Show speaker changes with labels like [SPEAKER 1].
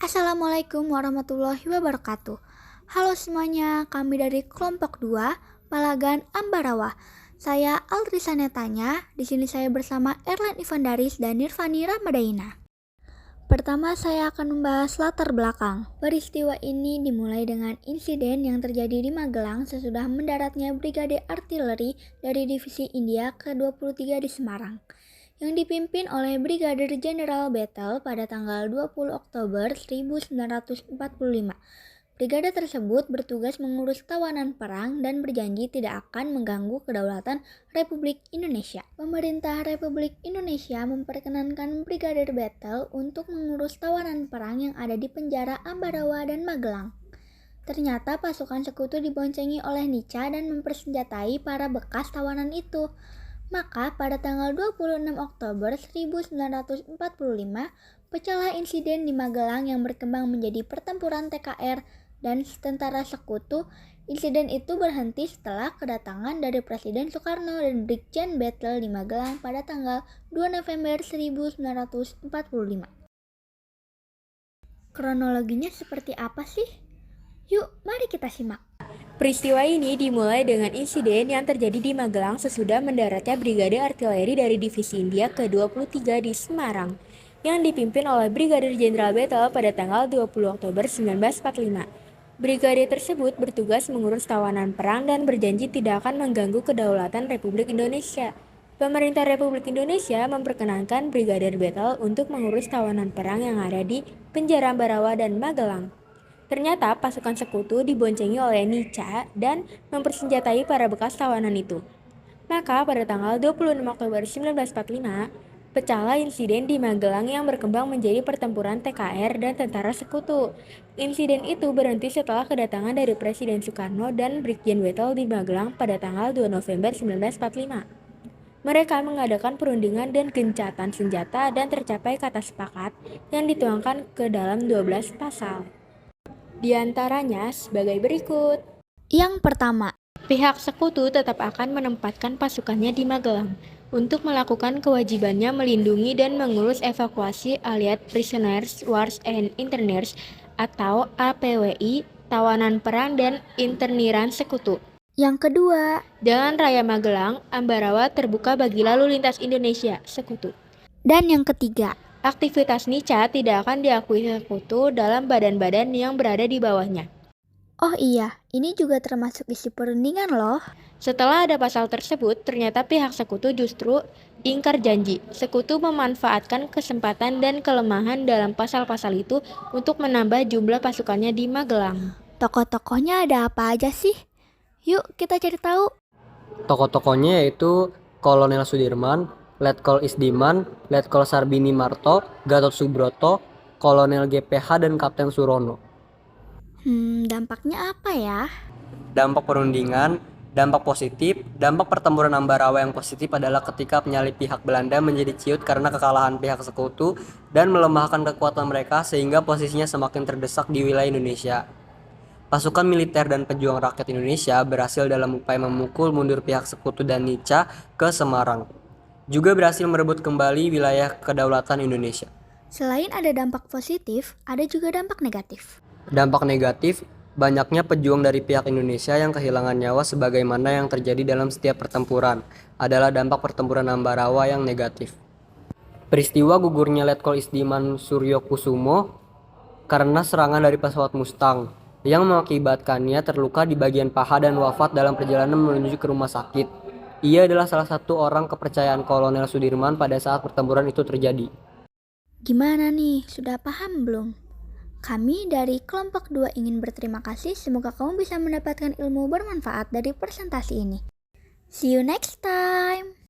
[SPEAKER 1] Assalamualaikum warahmatullahi wabarakatuh. Halo semuanya, kami dari kelompok 2, Palagan Ambarawa. Saya Aldrisa Netanya, di sini saya bersama Erlan Ivandaris dan Nirvani Ramadaina. Pertama saya akan membahas latar belakang. Peristiwa ini dimulai dengan insiden yang terjadi di Magelang sesudah mendaratnya Brigade Artileri dari Divisi India ke-23 di Semarang, yang dipimpin oleh Brigadir Jenderal Battle pada tanggal 20 Oktober 1945. Brigade tersebut bertugas mengurus tawanan perang dan berjanji tidak akan mengganggu kedaulatan Republik Indonesia. Pemerintah Republik Indonesia memperkenankan Brigadir Battle untuk mengurus tawanan perang yang ada di penjara Ambarawa dan Magelang. Ternyata pasukan sekutu diboncengi oleh Nica dan mempersenjatai para bekas tawanan itu. Maka pada tanggal 26 Oktober 1945, pecahlah insiden di Magelang yang berkembang menjadi pertempuran TKR dan tentara sekutu. Insiden itu berhenti setelah kedatangan dari Presiden Soekarno dan Brigjen Battle di Magelang pada tanggal 2 November 1945. Kronologinya seperti apa sih? Yuk, mari kita simak.
[SPEAKER 2] Peristiwa ini dimulai dengan insiden yang terjadi di Magelang sesudah mendaratnya Brigade Artileri dari Divisi India ke-23 di Semarang, yang dipimpin oleh Brigadir Jenderal Battle pada tanggal 20 Oktober 1945. Brigade tersebut bertugas mengurus tawanan perang dan berjanji tidak akan mengganggu kedaulatan Republik Indonesia. Pemerintah Republik Indonesia memperkenankan Brigadir Battle untuk mengurus tawanan perang yang ada di penjara Ambarawa dan Magelang. Ternyata pasukan sekutu diboncengi oleh Nica dan mempersenjatai para bekas tawanan itu. Maka pada tanggal 26 Oktober 1945, pecahlah insiden di Magelang yang berkembang menjadi pertempuran TKR dan tentara sekutu. Insiden itu berhenti setelah kedatangan dari Presiden Soekarno dan Brigjen Battle di Magelang pada tanggal 2 November 1945. Mereka mengadakan perundingan dan gencatan senjata dan tercapai kata sepakat yang dituangkan ke dalam 12 pasal. Di antaranya sebagai berikut.
[SPEAKER 1] Yang pertama,
[SPEAKER 2] Pihak sekutu tetap akan menempatkan pasukannya di Magelang untuk melakukan kewajibannya melindungi dan mengurus evakuasi alias Prisoners Wars and Interners atau APWI, tawanan perang dan interniran sekutu.
[SPEAKER 1] yang kedua,
[SPEAKER 2] Jalan Raya Magelang, Ambarawa terbuka bagi lalu lintas Indonesia, sekutu.
[SPEAKER 1] dan yang ketiga.
[SPEAKER 2] Aktivitas Nica tidak akan diakui sekutu dalam badan-badan yang berada di bawahnya.
[SPEAKER 1] Oh iya, ini juga termasuk isi perundingan loh.
[SPEAKER 2] Setelah ada pasal tersebut, ternyata pihak sekutu justru ingkar janji. Sekutu memanfaatkan kesempatan dan kelemahan dalam pasal-pasal itu untuk menambah jumlah pasukannya di Magelang.
[SPEAKER 1] Tokoh-tokohnya ada apa aja sih? Yuk kita cari tahu.
[SPEAKER 3] Tokoh-tokohnya yaitu Kolonel Sudirman, Letkol Isdiman, Letkol Sarbini Marto, Gatot Subroto, Kolonel GPH, dan Kapten Surono.
[SPEAKER 1] Dampaknya apa ya?
[SPEAKER 3] Dampak perundingan, dampak positif, dampak pertempuran Ambarawa yang positif adalah ketika penyalip pihak Belanda menjadi ciut karena kekalahan pihak sekutu dan melemahkan kekuatan mereka sehingga posisinya semakin terdesak di wilayah Indonesia. Pasukan militer dan pejuang rakyat Indonesia berhasil dalam upaya memukul mundur pihak sekutu dan Nica ke Semarang. Juga berhasil merebut kembali wilayah kedaulatan Indonesia.
[SPEAKER 1] Selain ada dampak positif, ada juga dampak negatif.
[SPEAKER 3] Dampak negatif, banyaknya pejuang dari pihak Indonesia yang kehilangan nyawa sebagaimana yang terjadi dalam setiap pertempuran adalah dampak pertempuran Ambarawa yang negatif. Peristiwa gugurnya Letkol Isdiman Suryokusumo karena serangan dari pesawat Mustang yang mengakibatkannya terluka di bagian paha dan wafat dalam perjalanan menuju ke rumah sakit. Ia adalah salah satu orang kepercayaan Kolonel Sudirman pada saat pertempuran itu terjadi.
[SPEAKER 1] Gimana nih, sudah paham belum? Kami dari kelompok 2 ingin berterima kasih, semoga kamu bisa mendapatkan ilmu bermanfaat dari presentasi ini. See you next time!